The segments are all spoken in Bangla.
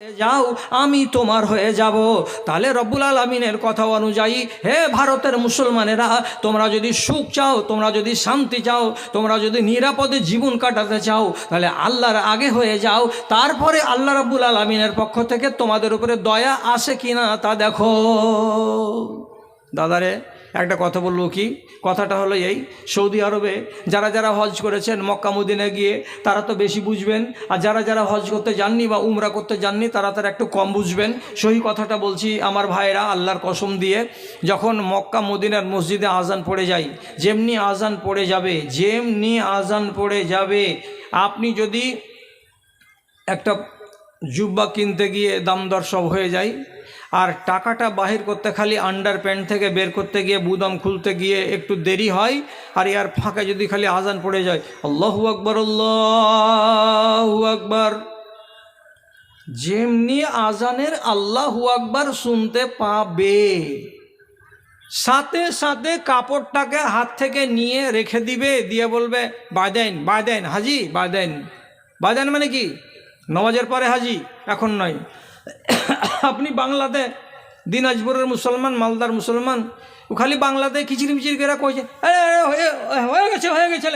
যাও আমি তোমার হয়ে যাব। তাহলে রব্বুল আলামিনের কথা অনুযায়ী হে ভারতের মুসলমানেরা, তোমরা যদি সুখ চাও, তোমরা যদি শান্তি চাও, তোমরা যদি নিরাপদে জীবন কাটাতে চাও, তাহলে আল্লাহর আগে হয়ে যাও। তারপরে আল্লাহ রব্বুল আলামিনের পক্ষ থেকে তোমাদের উপরে দয়া আসে কিনা তা দেখো। দাদারে একটা কথা বলবো, কি কথাটা হলো এই, সৌদি আরবে যারা যারা হজ করেছেন মক্কা মদিনায় গিয়ে তারা তো বেশি বুঝবেন, আর যারা যারা হজ করতে যাননি বা উমরা করতে যাননি তারা তারা একটু কম বুঝবেন। সহি কথাটা বলছি আমার ভাইরা, আল্লাহর কসম দিয়ে, যখন মক্কা মদিনার মসজিদে আজান পড়ে যায়, যেমনি আজান পড়ে যাবে, আপনি যদি একটা জুব্বা কিনতে গিয়ে দাম দর সব হয়ে যায়, আর টাকাটা বাহির করতে খালি আন্ডার প্যান্ট থেকে বের করতে গিয়ে বুদাম খুলতে গিয়ে একটু দেরি হয়, আর ইয়ার ফাঁকে যদি খালি আজান পড়ে যায় আল্লাহু আকবার আল্লাহু আকবার, যেমনি আজানের আল্লাহু আকবার শুনতে পাবে, সাথে সাথে কাপড়টাকে হাত থেকে নিয়ে রেখে দিবে, দিয়ে বলবে বায়দেন বায়দেন হাজি বায়দেন। বায়দেন মানে কি? নমাজের পরে হাজি, এখন নয়। আপনি বাংলাতে দিনাজপুরের মুসলমান, মালদার মুসলমান, ও খালি বাংলাতে খিচিড়ি মিচিড়ি করে কইছে হয়ে গেছে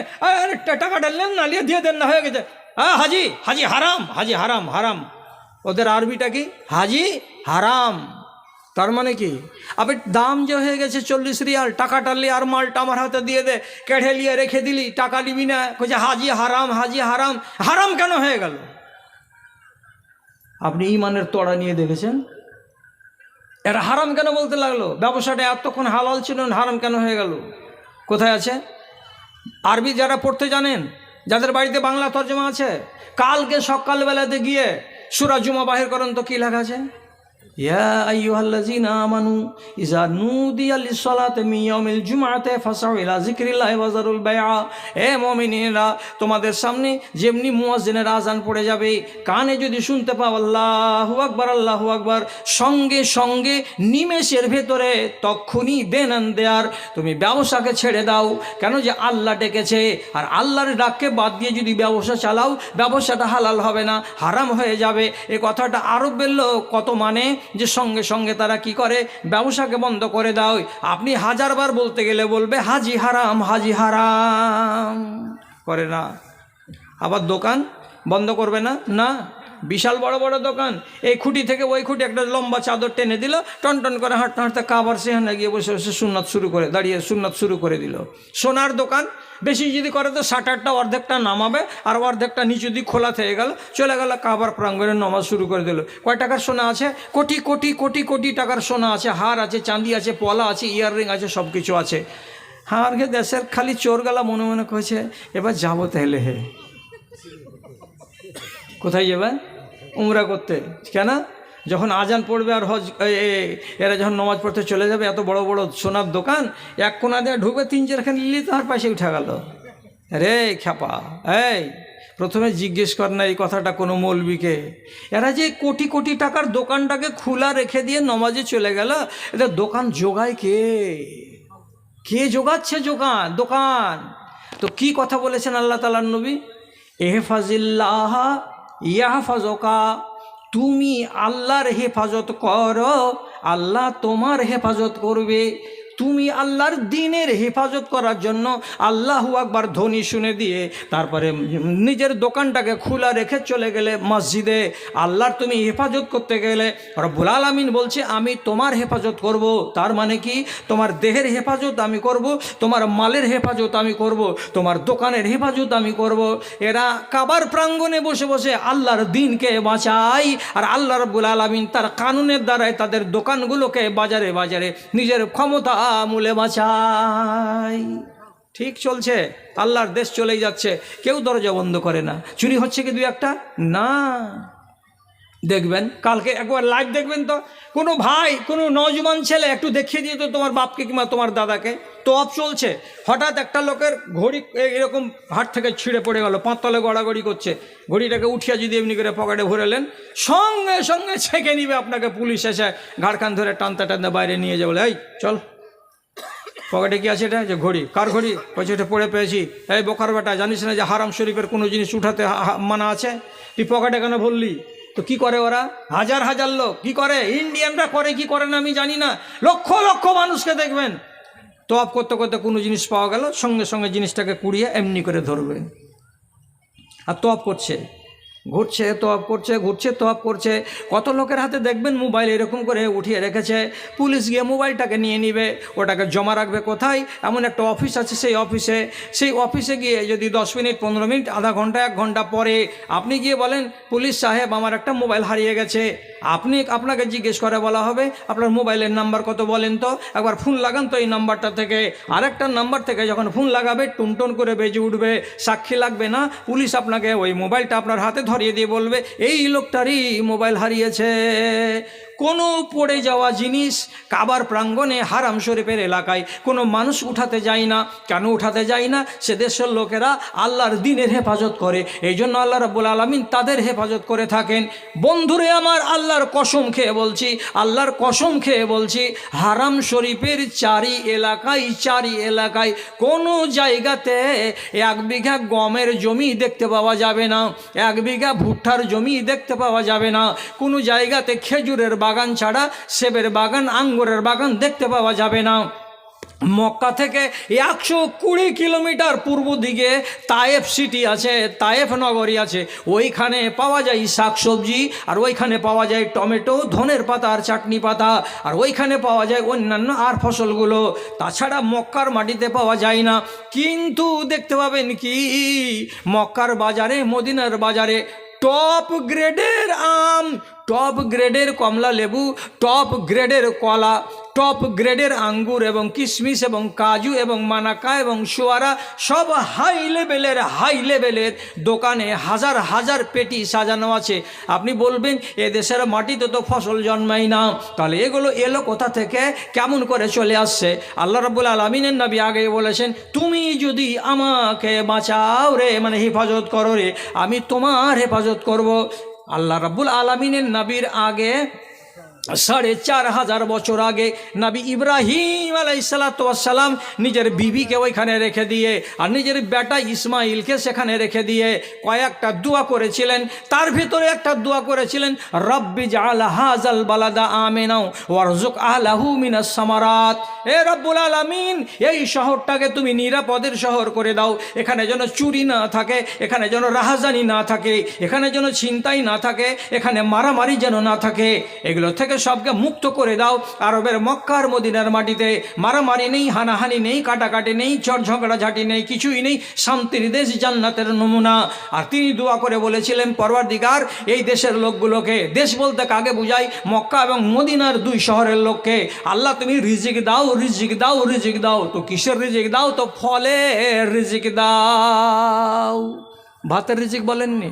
টাকাটা নেন না, দিয়ে দেন না, হয়ে গেছে। হাজি হাজি হারাম, হাজি হারাম হারাম। ওদের আরবিটা কি? হাজি হারাম। তার মানে কি? আবে দাম যে হয়ে গেছে 40 রিয়াল, টাকাটা নিয়ে আর মালটা আমার হাতে দিয়ে দে, কেড়ে নিয়ে রেখে দিলি, টাকা নিবি না, কইছে হাজি হারাম, হাজি হারাম। হারাম কেন হয়ে গেল? আপনি ইমানের তোড়া নিয়ে দেখেছেন এটা হারাম কেন বলতে লাগলো? ব্যবসাটা এতক্ষণ হালাল ছিল, হারাম কেন হয়ে গেল? কোথায় আছে? আরবি যারা পড়তে জানেন, যাদের বাড়িতে বাংলা তর্জমা আছে, কালকে সকালবেলাতে গিয়ে সূরা জুমা বাহির করেন তো কি লেখা আছে? ইয়া আইয়ুহাল্লাযীনা আমানু ইযা নুদিয়া লিস-সালাতি মিন ইয়াউমিল জুমআতি ফাসআউ ইলা যিকরিল্লাহি ওয়া যারুল বাইআ। হে মুমিনিনরা, তোমাদের সামনে যেমনি মুয়াজ্জিনের আজান পড়ে যাবে, কানে যদি শুনতে পাও আল্লাহু আকবার আল্লাহু আকবার, সঙ্গে সঙ্গে নিমেষের ভেতরে তখনই দেন দেয়ার তুমি ব্যবসাকে ছেড়ে দাও। কেন? যে আল্লাহ ডেকেছে, আর আল্লাহর ডাককে বাদ দিয়ে যদি ব্যবসা চালাও, ব্যবসাটা হালাল হবে না, হারাম হয়ে যাবে। এই কথাটা আরো বললো কত মানে, যে সঙ্গে সঙ্গে তারা কি করে? ব্যবসাকে বন্ধ করে দাও। আপনি হাজারবার বলতে গেলে বলবে হাজি হারাম, হাজি হারাম, করে না। আবার দোকান বন্ধ করবে না, না, বিশাল বড় বড় দোকান, এই খুঁটি থেকে ওই খুঁটি একটা লম্বা চাদর টেনে দিল, টন টন করে হাঁটতে হাঁটতে কাবার সেখানে গিয়ে বসে বসে সুন্নাত শুরু করে, দাঁড়িয়ে সুন্নাত শুরু করে দিল। সোনার দোকান বেশি যদি করে তো শাটারটা অর্ধেকটা নামাবে, আর অর্ধেকটা নিচু দিক খোলা থেকে গেল, চলে গেল কাবার প্রাঙ্গণে, নামাজ শুরু করে দিল। কয় টাকার সোনা আছে? কোটি কোটি কোটি কোটি টাকার সোনা আছে, হার আছে, চাঁদি আছে, পলা আছে, ইয়াররিং আছে, সব কিছু আছে। আর দেশের খালি চোর গেলা মনে মনে করেছে এবার যাবো তাহলে। হে কোথায় যাবে? উমরা করতে। কেন? যখন আজান পড়বে আর হজ এরা যখন নামাজ পড়তে চলে যাবে, এত বড় বড় সোনার দোকান, এক কোনা দিয়ে ঢুকে 3-4খান লিলি তার পাশে উঠে গেল। রে খ্যাপা, এই প্রথমে জিজ্ঞেস কর না এই কথাটা কোনো মৌলবীকে। এরা যে কোটি কোটি টাকার দোকানটাকে খোলা রেখে দিয়ে নমাজে চলে গেল, এটা দোকান জোগায় কে? কে জোগাচ্ছে দোকান? তো কি কথা বলেছেন আল্লাহ তাআলার নবী? ইহফাজিল্লাহ ইয়াহফাজুকা, তুমি আল্লাহর হেফাজত করো, আল্লাহ তোমার হেফাজত করবে। তুমি আল্লাহর দ্বীনের হেফাজত করার জন্য আল্লাহু আকবার ধ্বনি শুনে দিয়ে তারপরে নিজের দোকানটাকে খোলা রেখে চলে গেলে মসজিদে, আল্লাহর তুমি হেফাজত করতে গেলে রব্বুল আলামিন বলছে আমি তোমার হেফাজত করব। তার মানে কি? তোমার দেহের হেফাজত আমি করব, তোমার মালের হেফাজত আমি করব, তোমার দোকানের হেফাজত আমি করব। এরা কাবার প্রাঙ্গণে বসে বসে আল্লাহর দ্বীনকে বাঁচায়, আর আল্লাহ রব্বুল আলামিন তার কানুনের দ্বারাই তাদের দোকানগুলোকে বাজারে বাজারে নিজের ক্ষমতা আমলে বাঁচাই। ঠিক চলছে, আল্লাহর দেশ চলেই যাচ্ছে, কেউ দরজা বন্ধ করে না। চুরি হচ্ছে কি 2-1টা? না। দেখবেন কালকে একবার লাইভ দেখবেন তো, কোনো ভাই, কোনো নওজোয়ান ছেলে একটু দেখিয়ে দিয়ে তো তোমার বাপকে কিংবা তোমার দাদাকে, তো অফ চলছে, হঠাৎ একটা লোকের ঘড়ি এরকম হাট থেকে ছিঁড়ে পড়ে গেল, 5 তলে গড়াগড়ি করছে, ঘড়িটাকে উঠিয়ে যদি এমনি করে পকেটে ভরেলেন, সঙ্গে সঙ্গে ছেঁকে নিবে আপনাকে পুলিশ এসে ঘাড়খান ধরে টানতে টানতে বাইরে নিয়ে যাবে। এই চল, পকেটে কি আছে? এটা যে ঘড়ি। কার ঘড়ি? বলছে এটা পড়ে পেয়েছি। এই বোকার বেটা, জানিস না যে হারাম শরীফের কোনো জিনিস উঠাতে মানা আছে? তুই পকেটে কেন ভরলি? তো কি করে ওরা? হাজার হাজার লোক কি করে, ইন্ডিয়ানরা করে কি করে না আমি জানি না, লক্ষ লক্ষ মানুষকে দেখবেন তওয়াফ করতে করতে কোনো জিনিস পাওয়া গেল, সঙ্গে সঙ্গে জিনিসটাকে কুড়িয়ে এমনি করে ধরবে আর তওয়াফ করছে, ঘুরছে তওয়াফ করছে, ঘুরছে তওয়াফ করছে। কত লোকের হাতে দেখবেন মোবাইল এরকম করে উঠিয়ে রেখেছে, পুলিশ গিয়ে মোবাইলটাকে নিয়ে নিবে, ওটাকে জমা রাখবে কোথায়? এমন একটা অফিস আছে, সেই অফিসে গিয়ে যদি 10 মিনিট 15 মিনিট আধা ঘন্টা 1 ঘন্টা পরে আপনি গিয়ে বলেন পুলিশ সাহেব আমার একটা মোবাইল হারিয়ে গেছে, আপনাকে জিজ্ঞেস করে বলা হবে আপনার মোবাইলের নাম্বার কত বলেন তো, একবার ফোন লাগান তো এই নাম্বারটা থেকে। আরেকটা নাম্বার থেকে যখন ফোন লাগাবে টুনটুন করে বেজে উঠবে, সাক্ষী লাগবে না, পুলিশ আপনাকে ওই মোবাইলটা আপনার হাতে ধরিয়ে দিয়ে বলবে এই লোকটারই মোবাইল হারিয়েছে। কোনো পড়ে যাওয়া জিনিস কাবার প্রাঙ্গণে হারাম শরীফের এলাকায় কোনো মানুষ উঠাতে যায় না। কেন উঠাতে যায় না? সে দেশের লোকেরা আল্লাহর দ্বীনের হেফাজত করে, এই জন্য আল্লাহ রাব্বুল আলামিন তাদের হেফাজত করে থাকেন। বন্ধুরে আমার, আল্লাহর কসম খেয়ে বলছি হারাম শরীফের চারি এলাকায় কোনো জায়গাতে 1 বিঘা গমের জমি দেখতে পাওয়া যাবে না, 1 বিঘা ভুট্টার জমি দেখতে পাওয়া যাবে না, কোনো জায়গাতে খেজুরের বাগান ছাড়া সেবের বাগান আঙ্গুরের বাগান দেখতে পাওয়া যাবে না। মক্কা থেকে 120 কিলোমিটার পূর্ব দিকে তায়েফ সিটি আছে, তায়েফ নগরী আছে, ওইখানে পাওয়া যায় শাকসবজি, আর ওইখানে পাওয়া যায় টমেটো, ধনের পাতা আর চাটনি পাতা, আর ওইখানে পাওয়া যায় অন্যান্য আর ফসলগুলো, তাছাড়া মক্কার মাটিতে পাওয়া যায় না। কিন্তু দেখতে পাবেন কি মক্কার বাজারে, মদিনার বাজারে টপ গ্রেডের আম, টপ গ্রেডের কমলা লেবু, টপ গ্রেডের কলা, টপ গ্রেডের আঙ্গুর এবং কিশমিশ এবং কাজু এবং মানাকা এবং সোয়ারা, সব হাই লেভেলের দোকানে হাজার হাজার পেটি সাজানো আছে। আপনি বলবেন এ দেশের মাটিতে তো ফসল জন্মায় না, তাহলে এগুলো এলো কোথা থেকে, কেমন করে চলে আসছে? আল্লাহ রাব্বুল আলামিনের নবী আগে বলেছেন তুমি যদি আমাকে বাঁচাও রে, মানে হেফাজত করো রে, আমি তোমার হেফাজত করব। আল্লাহ রাব্বুল আলামিনের নবীর আগে 4500 বছর আগে নবী ইব্রাহিম আলাইহিসসালাম নিজের বিবিকে ওইখানে রেখে দিয়ে আর নিজের বেটা ইসমাইলকে সেখানে রেখে দিয়ে কয়েকটা দোয়া করেছিলেন। তার ভিতরে একটা দোয়া করেছিলেন, রব্বি জাআল হাযাল বালাদা আমিনাও ওয়ারযুক আহলাহু মিনাস সামারাত। এ রব্বুল আলামিন, এই শহরটাকে তুমি নিরাপদের শহর করে দাও, এখানে যেন চুরি না থাকে, এখানে যেন রাহাজানি না থাকে, এখানে যেন ছিনতাই না থাকে, এখানে মারামারি যেন না থাকে, এগুলো থেকে সবকে মুক্ত করে দাও। আরবের মক্কার মদিনার মাটিতে মারামারি নেই, হানাহানি নেই, কাটাকাটি নেই, চড় ঝগড়াঝাটি নেই, কিছুই নেই, শান্তির দেশ, জান্নাতের নমুনা। আর তিনি দোয়া করে বলেছিলেন, পরওয়ারদিগার এই দেশের লোকগুলোকে, দেশ বলতে কাকে বুঝাই, মক্কা এবং মদিনার 2 শহরের লোককে, আল্লাহ তুমি রিজিক দাও, রিজিক দাও, রিজিক দাও। তো কিসের রিজিক দাও? তো ফলের রিজিক দাও। ভাতের রিজিক বলেননি,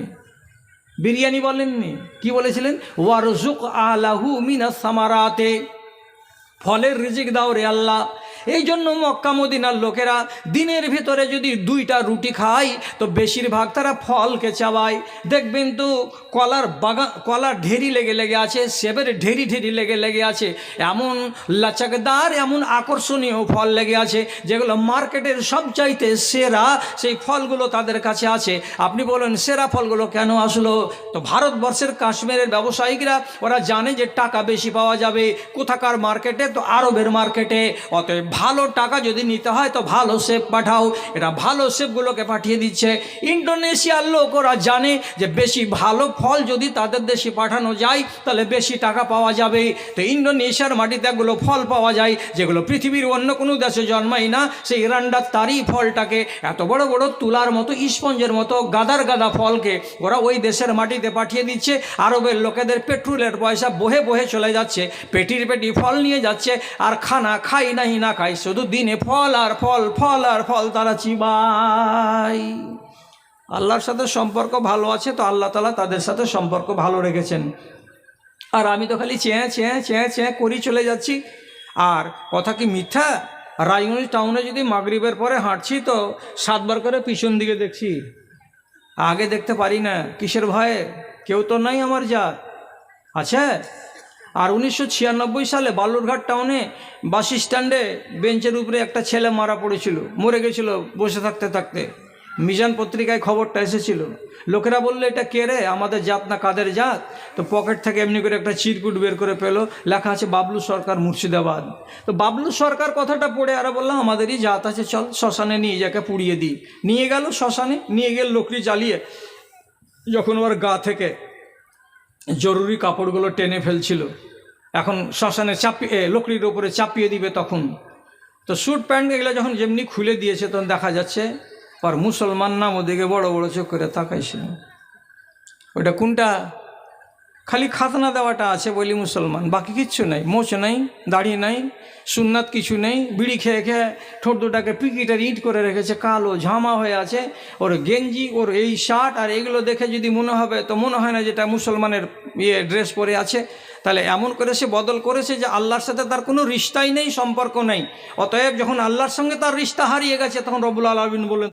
বিরিয়ানি বলেননি, কি বলেছিলেন? ওয়ারযুক আহলাহু মিনাস সামারাতে, ফলের রিজিক দাও রে আল্লাহ। এই জন্য মক্কা মদিনার লোকেরা দিনের ভিতরে যদি 2টা রুটি খায় তো বেশিরভাগ তারা ফলকে চাবায়। দেখবেন তো কলার বাগান, কলার ঢেরি লেগে আছে, সেবের ঢেরি লেগে আছে, এমন লাচকদার, এমন আকর্ষণীয় ফল লেগে আছে যেগুলো মার্কেটের সবচাইতে সেরা সেই ফলগুলো তাদের কাছে আছে। আপনি বলেন সেরা ফলগুলো কেন আসলো? তো ভারতবর্ষের কাশ্মীরের ব্যবসায়িকরা ওরা জানে যে টাকা বেশি পাওয়া যাবে কোথাকার মার্কেটে, তো আরবের মার্কেটে। অতএব ভালো টাকা যদি নিতে হয় তো ভালো সেব পাঠাও, এরা ভালো সেবগুলোকে পাঠিয়ে দিচ্ছে। ইন্ডোনেশিয়ার লোক ওরা জানে যে বেশি ভালো ফল যদি তাদের দেশে পাঠানো যায় তাহলে বেশি টাকা পাওয়া যাবে। তো ইন্ডোনেশিয়ার মাটিতে এগুলো ফল পাওয়া যায় যেগুলো পৃথিবীর অন্য কোনো দেশে জন্মায় না। সেই ইরানডার তারই ফলটাকে, এত বড় বড় তুলার মতো, স্পঞ্জের মতো গাদা ফলকে ওরা ওই দেশের মাটিতে পাঠিয়ে দিচ্ছে। আরবের লোকেদের পেট্রোলের পয়সা বহে চলে যাচ্ছে, পেটির পেটি ফল নিয়ে যাচ্ছে, আর খানা খাই নাই না খাই, শুধু দিনে ফল আর ফল তারা চিবায়। আল্লাহর সাথে সম্পর্ক ভালো আছে তো আল্লাহ তাআলা তাদের সাথে সম্পর্ক ভালো রেখেছেন। আর আমি তো খালি চেয়ে করি চলে যাচ্ছি। আর কথা কি মিথ্যা? রায়গঞ্জ টাউনে যদি মাগরিবের পরে হাঁটছি তো 7 বার করে পিছন দিকে দেখছি, আগে দেখতে পারি না। কিসের ভয়ে? কেউ তো নাই আমার জাত আছে। আর 1996 সালে বালুরঘাট টাউনে বাস স্ট্যান্ডে বেঞ্চের উপরে একটা ছেলে মারা পড়েছিল, মরে গেছিল বসে থাকতে থাকতে। মিজান পত্রিকায় খবরটা এসেছিল। লোকেরা বললো এটা কে রে, আমাদের জাত না কাদের জাত? তো পকেট থেকে এমনি করে একটা চিরকুট বের করে পেলো, লেখা আছে বাবলু সরকার মুর্শিদাবাদ। তো বাবলু সরকার কথাটা পড়ে আর বললাম আমাদেরই জাত আছে, চল শ্মশানে নিয়ে যাকে পুড়িয়ে দিই। নিয়ে গেল শ্মশানে, নিয়ে গেল লকড়ি জ্বালিয়ে। যখন ওর গা থেকে জরুরি কাপড়গুলো টেনে ফেলছিল, এখন শ্মশানে চাপিয়ে লকড়ির ওপরে চাপিয়ে দিবে, তখন তো স্যুট প্যান্ট এগুলো যখন যেমনি খুলে দিয়েছে তখন দেখা যাচ্ছে আর মুসলমান নাম ওদিকে বড় বড় চোখ করে তাকাইছিল। ওটা কোনটা? খালি খাতনা দেওয়াটা আছে বলি মুসলমান, বাকি কিচ্ছু নাই। মোচ নাই, দাড়ি নাই, সুন্নাত কিছু নেই। বিড়ি খেয়ে খেয়ে ঠোঁট দুটাকে পিকিটার ইট করে রেখেছে, কালো ঝামা হয়ে আছে। ওর গেঞ্জি, ওর এই শার্ট আর এইগুলো দেখে যদি মনে হবে, তো মনে হয় না যেটা মুসলমানের ড্রেস পরে আছে। তাহলে এমন করে সে বদল করেছে যে আল্লাহর সাথে তার কোনো রিশতাই নেই, সম্পর্ক নেই। অতএব যখন আল্লাহর সঙ্গে তার রিশতা হারিয়ে গেছে, তখন রব্বুল আলামিন বলেন